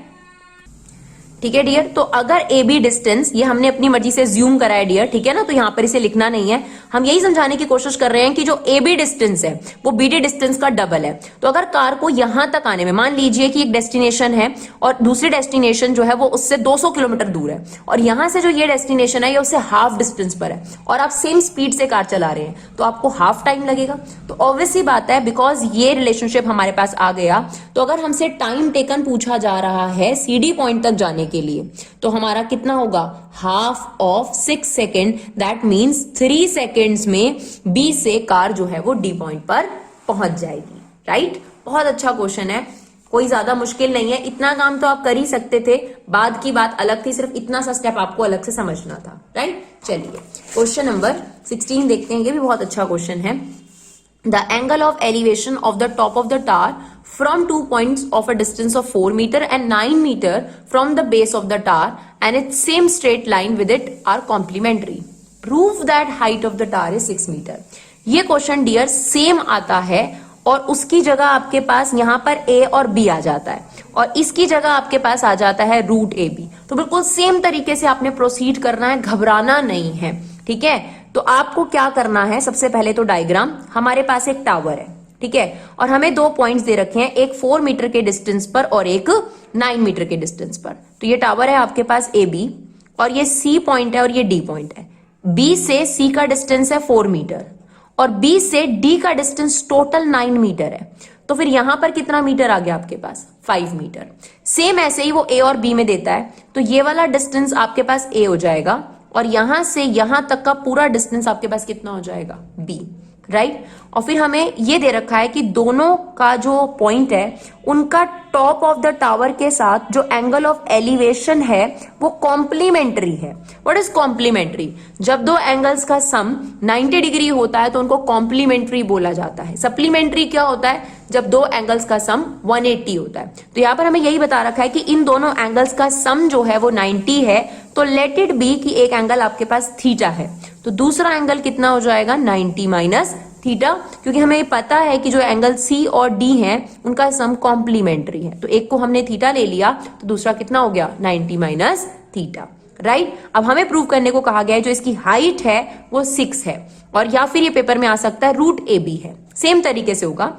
ठीक है डियर, तो अगर ए बी डिस्टेंस, ये हमने अपनी मर्जी से ज्यूम करा है डियर, ठीक है ना, तो यहां पर इसे लिखना नहीं है, हम यही समझाने की कोशिश कर रहे हैं कि जो ए बी डिस्टेंस है वो बी डी डिस्टेंस का डबल है। तो अगर कार को यहां तक आने में, मान लीजिए कि एक डेस्टिनेशन है और दूसरी डेस्टिनेशन जो है वो उससे 200 किलोमीटर दूर है, और यहां से जो ये डेस्टिनेशन है ये उससे हाफ डिस्टेंस पर है, और आप सेम स्पीड से कार चला रहे हैं, तो आपको हाफ टाइम लगेगा। तो ऑब्वियस सी बात है, बिकॉज ये रिलेशनशिप हमारे पास आ गया, तो अगर हमसे टाइम टेकन पूछा जा रहा है सीडी पॉइंट तक जाने के लिए, तो हमारा कितना होगा, half of 6 second, that means 3 seconds में बी से कार जो है वो डी पॉइंट पर पहुंच जाएगी, राइट? बहुत अच्छा क्वेश्चन है, कोई ज्यादा मुश्किल नहीं है, इतना काम तो आप कर ही सकते थे, बाद की बात अलग थी, सिर्फ इतना सा स्टेप आपको अलग से समझना था, राइट? चलिए क्वेश्चन नंबर 16 देखते हैं, ये भी बहुत अच्छा क्वेश्चन है। The angle of elevation of the top of the tower from 2 points of a distance of 4 meter and 9 meter from the base of the tower and its same straight line with it are complementary. Prove that height of the tower is 6 meter. ये क्वेश्चन डियर सेम आता है, और उसकी जगह आपके पास यहां पर a और b आ जाता है, और इसकी जगह आपके पास आ जाता है रूट ए बी। तो बिल्कुल सेम तरीके से आपने प्रोसीड करना है, घबराना नहीं है, ठीक है? तो आपको क्या करना है, सबसे पहले तो डायग्राम, हमारे पास एक टावर है, ठीक है, और हमें 2 पॉइंट्स दे रखे हैं, एक 4 मीटर के डिस्टेंस पर और एक 9 मीटर के डिस्टेंस पर। तो ये टावर है आपके पास ए बी, और ये सी पॉइंट है और ये डी पॉइंट है। बी से सी का डिस्टेंस है 4 मीटर और बी से डी का डिस्टेंस टोटल 9 मीटर है। तो फिर यहां पर कितना मीटर आ गया आपके पास, 5 मीटर। सेम ऐसे ही वो ए और बी में देता है, तो ये वाला डिस्टेंस आपके पास ए हो जाएगा, और यहां से यहां तक का पूरा डिस्टेंस आपके पास कितना हो जाएगा, बी, राइट? और फिर हमें ये दे रखा है कि दोनों का जो पॉइंट है उनका टॉप ऑफ द टावर के साथ जो एंगल ऑफ एलिवेशन है वो कॉम्प्लीमेंट्री है। What is complementary? जब दो एंगल्स का सम 90 डिग्री होता है तो उनको कॉम्प्लीमेंट्री बोला जाता है। सप्लीमेंट्री क्या होता है? जब दो एंगल्स का सम 180 होता है। तो यहां पर हमें यही बता रखा है कि इन दोनों एंगल्स का सम जो है वो 90 है, तो लेट इट बी कि एक एंगल आपके पास थीटा है, तो दूसरा एंगल कितना हो जाएगा, 90 माइनस थीटा, क्योंकि हमें पता है कि जो एंगल सी और डी हैं उनका सम कॉम्प्लीमेंट्री है। तो एक को हमने थीटा ले लिया तो दूसरा कितना हो गया, 90 माइनस थीटा, राइट? अब हमें प्रूव करने को कहा गया है जो इसकी हाइट है वो 6 है, और या फिर ये पेपर में आ सकता है रूट ए बी है। सेम तरीके से होगा,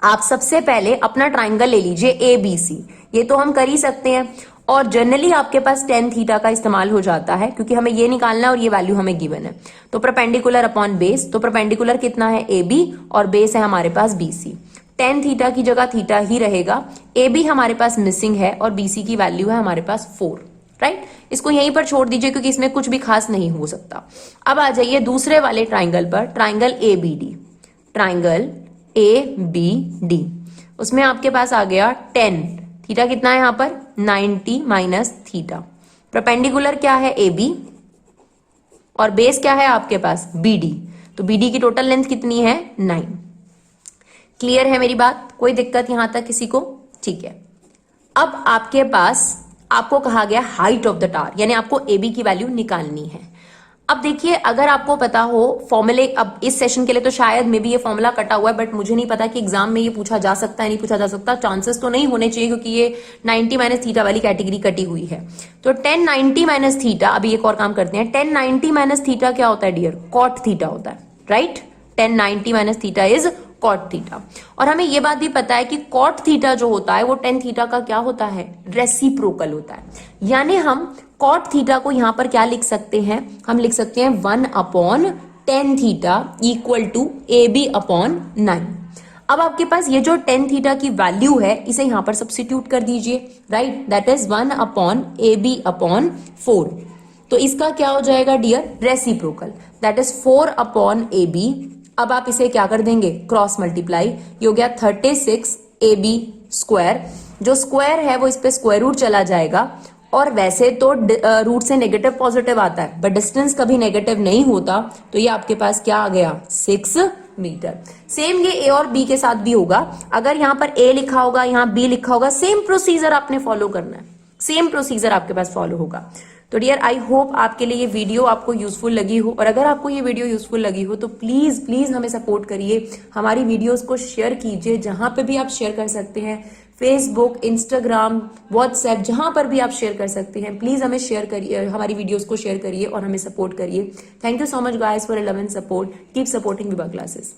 आप सबसे पहले अपना ट्राइंगल ले लीजिए ए बी सी, ये तो हम कर ही सकते हैं, और जनरली आपके पास टेन थीटा का इस्तेमाल हो जाता है क्योंकि हमें ये निकालना है और ये वैल्यू हमें गिवन है। तो परपेंडिकुलर अपॉन बेस, तो परपेंडिकुलर कितना है, ए बी, और बेस है हमारे पास बी सी। टेन थीटा की जगह थीटा ही रहेगा, ए बी हमारे पास मिसिंग है और बी सी की वैल्यू है हमारे पास 4, राइट? इसको यहीं पर छोड़ दीजिए क्योंकि इसमें कुछ भी खास नहीं हो सकता। अब आ जाइए दूसरे वाले ट्राइंगल पर, triangle A B D, triangle A B D, उसमें आपके पास आ गया 10, थीटा कितना है यहां पर, 90 माइनस थीटा। परपेंडिकुलर क्या है, ए बी, और बेस क्या है आपके पास, बी डी। तो बी डी की टोटल लेंथ कितनी है, 9। क्लियर है मेरी बात? कोई दिक्कत यहां तक किसी को? ठीक है। अब आपके पास आपको कहा गया हाइट ऑफ द टावर, यानी आपको ए बी की वैल्यू निकालनी है। अब देखिए, अगर आपको पता हो फॉर्मूले, अब इस सेशन के लिए तो शायद मे बी ये फॉर्मूला कटा हुआ है, बट मुझे नहीं पता कि एग्जाम में ये पूछा जा सकता है नहीं पूछा जा सकता, चांसेस तो नहीं होने चाहिए क्योंकि ये 90 माइनस थीटा वाली कैटेगरी कटी हुई है। तो 10 90 माइनस थीटा, अभी एक और काम करते हैं, 10 90 माइनस थीटा क्या होता है डियर, कॉट थीटा होता है, right? 10 90 minus theta is cot theta. और हमें ये बात भी पता है कि कॉट थीटा जो होता है वो 10 थीटा का क्या होता है, रेसिप्रोकल होता है। यानी हम कॉट थीटा को यहां पर क्या लिख सकते हैं, हम लिख सकते हैं 1/10 theta equal to A B upon 9। अब आपके पास ये जो 10 थीटा की वैल्यू है इसे यहां पर सब्स्टिट्यूट कर दीजिए, राइट? That is 1/AB/4। तो इसका क्या हो जाएगा dear, reciprocal, that is 4/AB। अब आप इसे क्या कर देंगे, क्रॉस मल्टीप्लाई, ये हो गया 36 AB स्क्वायर, जो स्क्वायर है वो इस पे स्क्वायर रूट चला जाएगा, और वैसे तो रूट से नेगेटिव पॉजिटिव आता है बट डिस्टेंस कभी नेगेटिव नहीं होता, तो ये आपके पास क्या आ गया, 6 मीटर। सेम ये ए और बी के साथ भी होगा, अगर यहां पर ए लिखा होगा, यहां बी लिखा होगा, सेम प्रोसीजर आपने फॉलो करना है, सेम प्रोसीजर आपके पास फॉलो होगा। तो डियर आई होप आपके लिए ये वीडियो आपको यूजफुल लगी हो, और अगर आपको ये वीडियो यूजफुल लगी हो तो प्लीज प्लीज हमें सपोर्ट करिए, हमारी वीडियोस को शेयर कीजिए जहां पे भी आप शेयर कर सकते हैं, फेसबुक, इंस्टाग्राम, व्हाट्सएप, जहां पर भी आप शेयर कर सकते हैं। प्लीज हमें शेयर करिए, हमारी वीडियोस को शेयर करिए और हमें सपोर्ट करिए। Thank you so much guys for 11 support. Keep supporting Vibha classes.